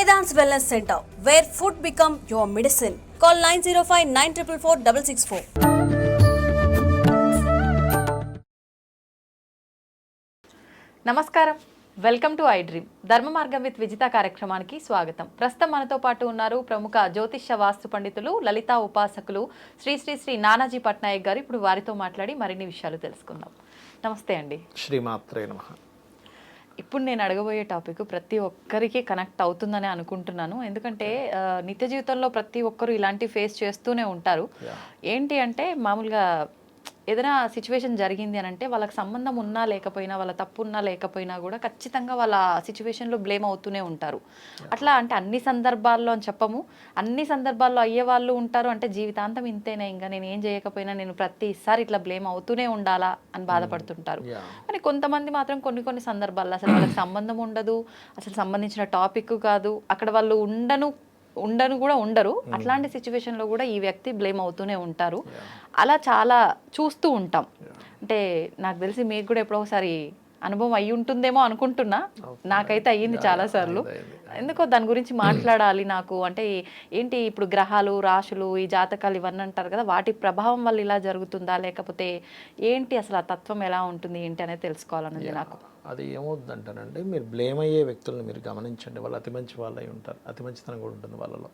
Vedant's Wellness Center, where food become your medicine. Call 905-944-664. నమస్కారం, welcome to I dream. ధర్మ మార్గం with Vijitha కార్యక్రమానికి స్వాగతం. ప్రస్తుతం మనతో పాటు ఉన్నారు ప్రముఖ జ్యోతిష్య వాస్తు పండితులు, లలితా ఉపాసకులు శ్రీ శ్రీ శ్రీ నానాజీ పట్నాయక్ గారు. ఇప్పుడు వారితో మాట్లాడి మరిన్ని విషయాలు తెలుసుకుందాం. నమస్తే అండి. శ్రీమాత్రే నమః. ఇప్పుడు నేను అడగబోయే టాపిక్ ప్రతి ఒక్కరికి కనెక్ట్ అవుతుందని అనుకుంటున్నాను. ఎందుకంటే నిత్య జీవితంలో ప్రతి ఒక్కరు ఇలాంటి ఫేస్ చేస్తూనే ఉంటారు. ఏంటి అంటే మామూలుగా ఏదైనా సిచ్యువేషన్ జరిగింది అని అంటే వాళ్ళకి సంబంధం ఉన్నా లేకపోయినా, వాళ్ళ తప్పు ఉన్నా లేకపోయినా కూడా ఖచ్చితంగా వాళ్ళ సిచ్యువేషన్లో బ్లేమ్ అవుతూనే ఉంటారు. అట్లా అంటే అన్ని సందర్భాల్లో అని చెప్పము, అన్ని సందర్భాల్లో అయ్యే వాళ్ళు ఉంటారు. అంటే జీవితాంతం ఇంతేనా, ఇంకా నేను ఏం చేయకపోయినా నేను ప్రతిసారి ఇట్లా బ్లేమ్ అవుతూనే ఉండాలా అని బాధపడుతుంటారు. కానీ కొంతమంది మాత్రం కొన్ని సందర్భాల్లో అసలు వాళ్ళకి సంబంధం ఉండదు, అసలు సంబంధించిన టాపిక్ కాదు, అక్కడ వాళ్ళు ఉండను కూడా ఉండరు. అట్లాంటి సిచ్యువేషన్లో కూడా ఈ వ్యక్తి బ్లేమ్ అవుతూనే ఉంటారు. అలా చాలా చూస్తూ ఉంటాం. అంటే నాకు తెలిసి మీకు కూడా ఎప్పుడో ఒకసారి అనుభవం అయ్యి ఉంటుందేమో అనుకుంటున్నా. నాకైతే అయ్యింది చాలాసార్లు. ఎందుకో దాని గురించి మాట్లాడాలి నాకు. అంటే ఏంటి ఇప్పుడు గ్రహాలు, రాశులు, ఈ జాతకాలు ఇవన్నీ అంటారు కదా, వాటి ప్రభావం వల్ల ఇలా జరుగుతుందా, లేకపోతే ఏంటి అసలు ఆ తత్వం ఎలా ఉంటుంది ఏంటి అనేది తెలుసుకోవాలన్నది నాకు. అది ఏమవుతుందంటానంటే, మీరు బ్లేమ్ అయ్యే వ్యక్తులను మీరు గమనించండి. వాళ్ళు అతి మంచి వాళ్ళు అయి ఉంటారు. అతి మంచితనం కూడా ఉంటుంది వాళ్ళలో.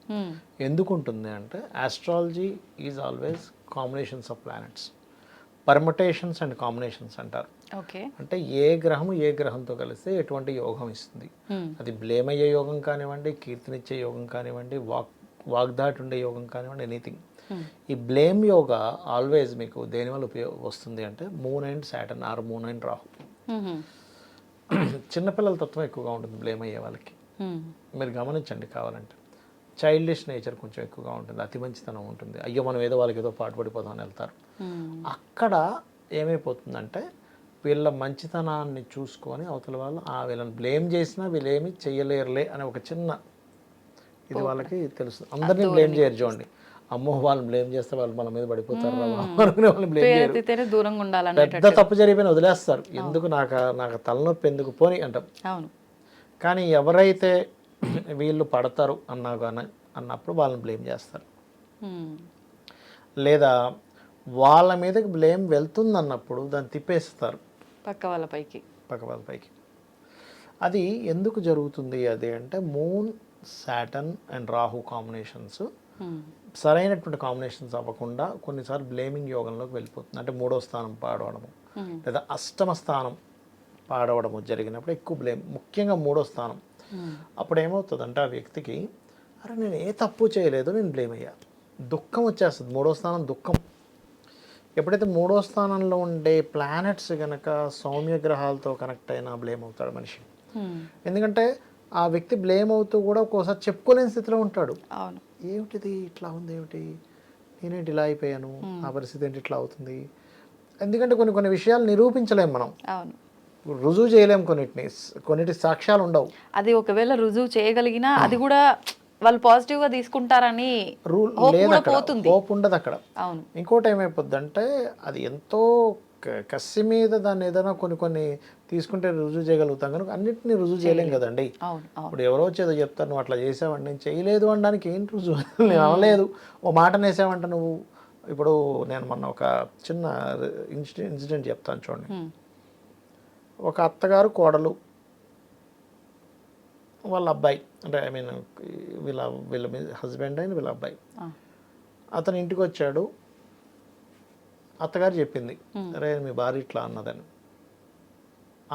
ఎందుకు ఉంటుంది అంటే, astrology is always combinations of planets, permutations and combinations అంటారు. అంటే ఏ గ్రహము ఏ గ్రహంతో కలిస్తే ఎటువంటి యోగం ఇస్తుంది. అది బ్లేమ్ అయ్యే యోగం కానివ్వండి, కీర్తినిచ్చే యోగం కానివ్వండి, వాగ్దాటి ఉండే యోగం కానివ్వండి, ఎనీథింగ్. ఈ బ్లేమ్ యోగా ఆల్వేస్ మీకు దేనివల్ల వస్తుంది అంటే, moon and Saturn or moon and Rahu. చిన్నపిల్లల తత్వం ఎక్కువగా ఉంటుంది బ్లేమ్ అయ్యే వాళ్ళకి. మీరు గమనించండి కావాలంటే. చైల్డిష్ నేచర్ కొంచెం ఎక్కువగా ఉంటుంది, అతి మంచితనం ఉంటుంది. అయ్యో మనం ఏదో వాళ్ళకి ఏదో పాటుపడిపోదాం అని వెళ్తారు. అక్కడ ఏమైపోతుందంటే, వీళ్ళ మంచితనాన్ని చూసుకొని అవతల వాళ్ళు వీళ్ళని బ్లేమ్ చేసినా వీళ్ళేమి చెయ్యలేరులే అనే ఒక చిన్న ఇది వాళ్ళకి తెలుసు. అందరినీ బ్లేమ్ చేయరు చూడండి. అమ్మో వాళ్ళని బ్లేమ్ చేస్తే వాళ్ళు మన మీద పడిపోతారు, వాళ్ళని బ్లేమ్ చేయరు. పెద్ద తప్పు జరిగిపోయిన వదిలేస్తారు. ఎందుకు నాకు తలనొప్పి ఎందుకు పోని అంటాం. కానీ ఎవరైతే వీళ్ళు పడతారు అన్నప్పుడు వాళ్ళని బ్లేమ్ చేస్తారు. లేదా వాళ్ళ మీదకి బ్లేమ్ వెళ్తుంది అన్నప్పుడు దాన్ని తిప్పేస్తారు పక్క వాళ్ళ పైకి. అది ఎందుకు జరుగుతుంది అది అంటే, moon, Saturn and Rahu combinations సరైనటువంటి కాంబినేషన్స్ అవ్వకుండా కొన్నిసార్లు బ్లేమింగ్ యోగంలోకి వెళ్ళిపోతుంది. అంటే 3వ స్థానం పాడవడము లేదా 8వ స్థానం పాడవడము జరిగినప్పుడు ఎక్కువ బ్లేమ్, ముఖ్యంగా 3వ స్థానం. అప్పుడు ఏమవుతుందంటే ఆ వ్యక్తికి, అరే నేను ఏ తప్పు చేయలేదు, నేను బ్లేమ్ అయ్యా, దుఃఖం వచ్చేస్తుంది. 3వ స్థానం దుఃఖం. ఎప్పుడైతే 3వ స్థానంలో ఉండే ప్లానెట్స్ కనుక సౌమ్య గ్రహాలతో కనెక్ట్ అయినా బ్లేమ్ అవుతాడు మనిషి. ఎందుకంటే ఆ వ్యక్తి బ్లేమ్ అవుతూ కూడా ఒక్కోసారి చెప్పుకోలేని స్థితిలో ఉంటాడు. ఏమిటిది ఇట్లా ఉంది, ఏమిటి నేనేంటి ఇలా అయిపోయాను, ఆ పరిస్థితి ఏంటి ఇట్లా అవుతుంది. ఎందుకంటే కొన్ని విషయాలు నిరూపించలేము మనం, రుజువు చేయలేము. కొన్నిటి సాక్ష్యాలు ఉండవు. అది ఒకవేళ రుజువు చేయగలిగినా అది కూడా వాళ్ళు పాజిటివ్ గా తీసుకుంటారని హోప్ ఉండదు అక్కడ. ఇంకోటి ఏమైపోద్ది అంటే, అది ఎంతో కసి మీద దాన్ని ఏదైనా కొన్ని తీసుకుంటే రుజువు చేయగలుగుతాం, కనుక అన్నింటినీ రుజువు చేయలేం కదండి. ఇప్పుడు ఎవరో వచ్చేదో చెప్తారు, నువ్వు అట్లా చేసావండి, నేను చేయలేదు అనడానికి ఏంటి రుజువు? నేను అనలేదు, ఓ మాట నేసావంట నువ్వు. ఇప్పుడు నేను మొన్న ఒక చిన్న ఇన్సిడెంట్ చెప్తాను చూడండి. ఒక అత్తగారు కోడలు వాళ్ళ అబ్బాయి, అంటే ఐ మీన్ వీళ్ళ హస్బెండ్ అయిన వీళ్ళ అబ్బాయి, అతను ఇంటికి వచ్చాడు. అత్తగారు చెప్పింది, అరే మీ భార్య ఇట్లా అన్నదని.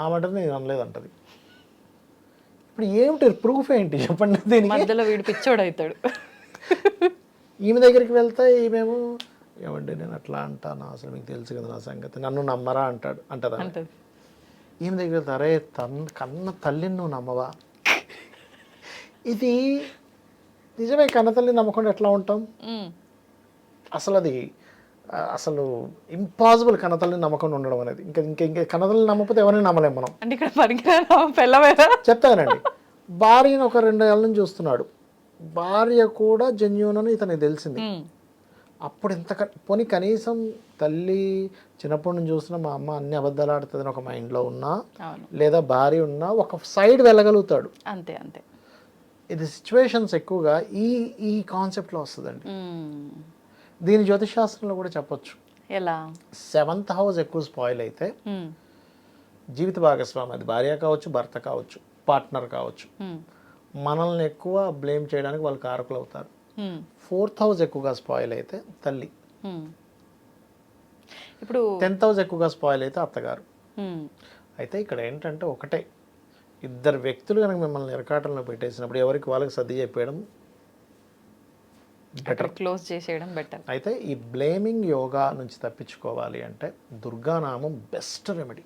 ఆ మాటని నేను అనలేదంటది. ఇప్పుడు ఏమిటి ప్రూఫ్ ఏంటి చెప్పండి? మధ్యలో వీడు పిచ్చోడు అవుతాడు. ఈమె దగ్గరికి వెళ్తే ఈమెమో, ఏమండి నేను అట్లా అంటాను, అసలు మీకు తెలుసు కదా నా సంగతి, నన్ను నమ్మరా అంటదా. ఈమె దగ్గరికి వెళ్తే, అరే కన్న తల్లిని నువ్వు నమ్మవా? ఇది నిజమే, కన్న తల్లిని నమ్మకుండా ఎట్లా ఉంటాం? అసలు ఇంపాసిబుల్ కన్నతల్లిని నమ్మకం ఉండడం అనేది. ఇంకా కన్నతల్లిని నమ్మకపోతే ఎవరైనా నమ్మలేం మనం. చెప్తానండి. భార్యను ఒక 2 ఏళ్ళ నుంచి చూస్తున్నాడు. భార్య కూడా జెన్యూన్ అని ఇతనికి తెలిసింది. అప్పుడు ఎంత పోనీ కనీసం తల్లి చిన్నప్పటి నుంచి చూస్తున్నా మా అమ్మ అన్ని అబద్ధాలు ఆడుతుందని ఒక మైండ్లో ఉన్నా, లేదా భార్య ఉన్నా ఒక సైడ్ వెళ్ళగలుగుతాడు. అంతే. ఇది సిచ్యువేషన్స్ ఎక్కువగా ఈ ఈ కాన్సెప్ట్లో వస్తుందండి. దీని జ్యోతిష్ శాస్త్రంలో కూడా చెప్పొచ్చు. ఎలా? 7th హౌస్ ఎక్కువ స్పాయిల్ అయితే జీవిత భాగస్వామి, అది భార్య కావచ్చు, భర్త కావచ్చు, పార్ట్నర్ కావచ్చు, మనల్ని ఎక్కువ బ్లేమ్ చేయడానికి వాళ్ళు కారకులు అవుతారు. 4th హౌస్ ఎక్కువగా స్పాయిల్ అయితే తల్లి, ఇప్పుడు 10th హౌస్ ఎక్కువగా స్పాయిల్ అయితే అత్తగారు. అయితే ఇక్కడ ఏంటంటే ఒకటే, ఇద్దరు వ్యక్తులు కనుక మిమ్మల్ని ఇరకాటంలో పెట్టేసినప్పుడు ఎవరికి వాళ్ళకి సర్ది చెప్పేయడం బెటర్, క్లోజ్ చేసేయడం బెటర్. అయితే ఈ బ్లేమింగ్ యోగా నుంచి తప్పించుకోవాలి అంటే దుర్గానామం బెస్ట్ రెమెడీ.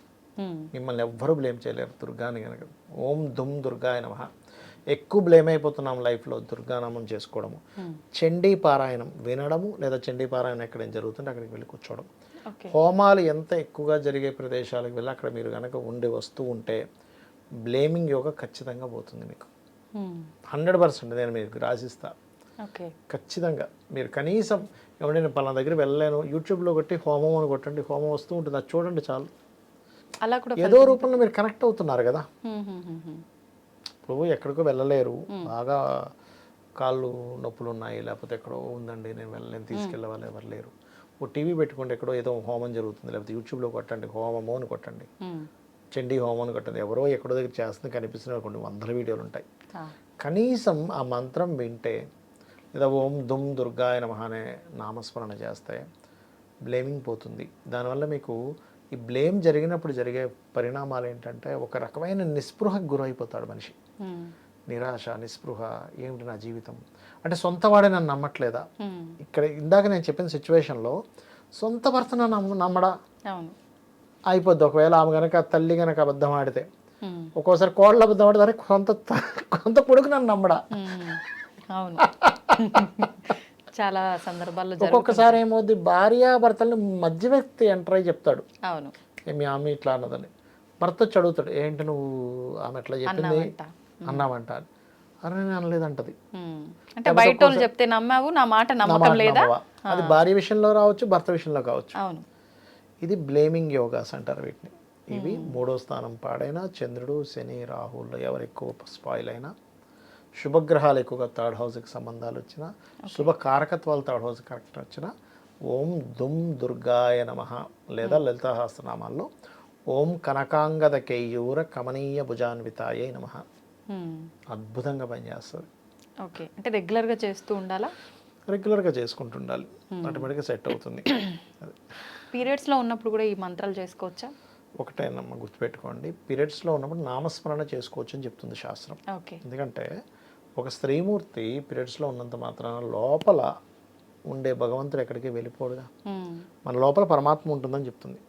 మిమ్మల్ని ఎవ్వరూ బ్లేమ్ చేయలేరు దుర్గాని కనుక. ఓం దుమ్ దుర్గాయ నమః. ఎక్కువ బ్లేమ్ అయిపోతున్నాం లైఫ్లో, దుర్గానామం చేసుకోవడము, చండీ పారాయణం వినడము, లేదా చండీ పారాయణం ఎక్కడ ఏం జరుగుతుంటే అక్కడికి వెళ్ళి కూర్చోవడం. హోమాలు ఎంత ఎక్కువగా జరిగే ప్రదేశాలకు వెళ్ళి అక్కడ మీరు కనుక ఉండి వస్తూ ఉంటే బ్లేమింగ్ యోగా ఖచ్చితంగా పోతుంది మీకు. 100% నేను మీకు రాసిస్తా. ఖచ్చితంగా మీరు కనీసం ఏమంటే నేను పలానా దగ్గర వెళ్ళలేను, యూట్యూబ్లో కొట్టి హోమం అని కొట్టండి, హోమం వస్తూ ఉంటుంది, అది చూడండి చాలు. అలా కూడా ఏదో రూపంలో మీరు కనెక్ట్ అవుతున్నారు కదా. ఇప్పుడు ఎక్కడికో వెళ్ళలేరు, బాగా కాళ్ళు నొప్పులు ఉన్నాయి, లేకపోతే ఎక్కడో ఉందండి నేను వెళ్ళలేను, తీసుకెళ్ళే వాళ్ళు ఎవరు లేరు, ఓ టీవీ పెట్టుకోండి, ఎక్కడో ఏదో హోమం జరుగుతుంది, లేకపోతే యూట్యూబ్లో కొట్టండి హోమము అని కొట్టండి, చండీ హోమం అని కొట్టండి, ఎవరో ఎక్కడో దగ్గర చేస్తుంది కనిపిస్తున్న కొన్ని 100 వీడియోలు ఉంటాయి. కనీసం ఆ మంత్రం వింటే, లేదా ఓం దుమ్ దుర్గాయ నమః అనే నామస్మరణ చేస్తే బ్లేమింగ్ పోతుంది. దానివల్ల మీకు ఈ బ్లేమ్ జరిగినప్పుడు జరిగే పరిణామాలు ఏంటంటే ఒక రకమైన నిస్పృహకు గురైపోతాడు మనిషి. నిరాశ, నిస్పృహ, ఏమిటి నా జీవితం అంటే సొంత వాడే నన్ను నమ్మట్లేదా. ఇక్కడ ఇందాక నేను చెప్పిన సిచ్యువేషన్లో సొంత భర్త నన్ను నమ్మడా అయిపోద్ది. ఒకవేళ ఆమె కనుక తల్లి కనుక అబద్ధం ఆడితే, ఒక్కోసారి కోడలు అబద్ధం ఆడితే అరే కొంత కొడుకు నన్ను నమ్మడా. అవును, చాలా సందర్భాల్లో ఒక్కొక్కసారి ఏమవుద్ది, భార్యాభర్తల్ని మధ్య వ్యక్తి ఎంటర్ అయ్యి చెప్తాడు, అవును మీ ఆమె ఇట్లా అన్నదని. భర్త వచ్చి అడుగుతాడు, ఏంటి నువ్వు ఆమె ఎట్లా చెప్పింది అన్నావంట. అరే నేను అనలేదంటది. అంటే బయట వాళ్ళు చెప్తే నమ్మావు, నా మాట నమ్మకం లేదా. అది భార్య విషయంలో రావచ్చు, భర్త విషయంలో కావచ్చు. అవును, ఇది బ్లేమింగ్ యోగాస్ అంటారు వీటిని. ఇవి 3వ స్థానం పాడైనా, చంద్రుడు, శని, రాహుల్లో ఎవరు ఎక్కువ స్పాయిల్ అయినా, శుభగ్రహాలు ఎక్కువగా 3rd హౌస్కి సంబంధాలు వచ్చినా, శుభ కారకత్వాలు 3rd హౌస్ కరెక్ట్ వచ్చినా, ఓం దుమ్ దుర్గాయ నమః లేదా లలితాసహస్రనామాల్లో ఓం కనకాంగద కేయూర కమనీయ భుజాన్వితాయే నమః అద్భుతంగా పనిచేస్తుంది. ఓకే, అంటే రెగ్యులర్గా చేస్తూ ఉండాలా? రెగ్యులర్గా చేసుకుంటుండాలి, ఆటోమేటిక్గా సెట్ అవుతుంది. పీరియడ్స్లో ఉన్నప్పుడు కూడా ఈ మంత్రాలు చేసుకోవచ్చా? ఒకటేనమ్మా గుర్తుపెట్టుకోండి, పీరియడ్స్లో ఉన్నప్పుడు నామస్మరణ చేసుకోవచ్చు అని చెప్తుంది శాస్త్రం. ఎందుకంటే ఒక స్త్రీమూర్తి పీరియడ్స్లో ఉన్నంత మాత్రాన లోపల ఉండే భగవంతుడు ఎక్కడికి వెళ్ళిపోడుగా, మన లోపల పరమాత్మ ఉంటుందని చెప్తుంది.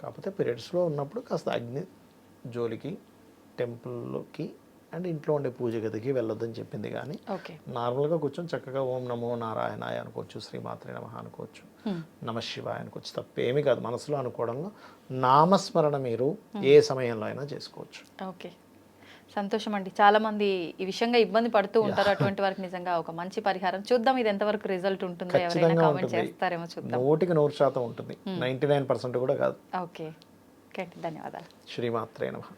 కాకపోతే పీరియడ్స్లో ఉన్నప్పుడు కాస్త అగ్ని జోలికి, టెంపుల్లోకి అండ్ ఇంట్లో ఉండే పూజ గదికి వెళ్ళొద్దని చెప్పింది. కానీ నార్మల్గా కూర్చొని చక్కగా ఓం నమో నారాయణాయ అనుకోవచ్చు, శ్రీమాత్రే నమః అనుకోవచ్చు, నమ శివాయ అనుకోవచ్చు, తప్పేమీ కాదు. మనసులో అనుకోవడంలో నామస్మరణ మీరు ఏ సమయంలో అయినా చేసుకోవచ్చు. ఓకే, సంతోషం అండి. చాలా మంది ఈ విషయంగా ఇబ్బంది పడుతూ ఉంటారు, అటువంటి వారికి నిజంగా ఒక మంచి పరిహారం. చూద్దాం ఇది ఎంతవరకు రిజల్ట్ ఉంటుందో, ఎవరైనా కామెంట్ చేస్తారేమో చూద్దాం. 100% ఉంటుంది, 99% కూడా కాదు. ఓకే, ధన్యవాదాలు. శ్రీమాత్రే నమః.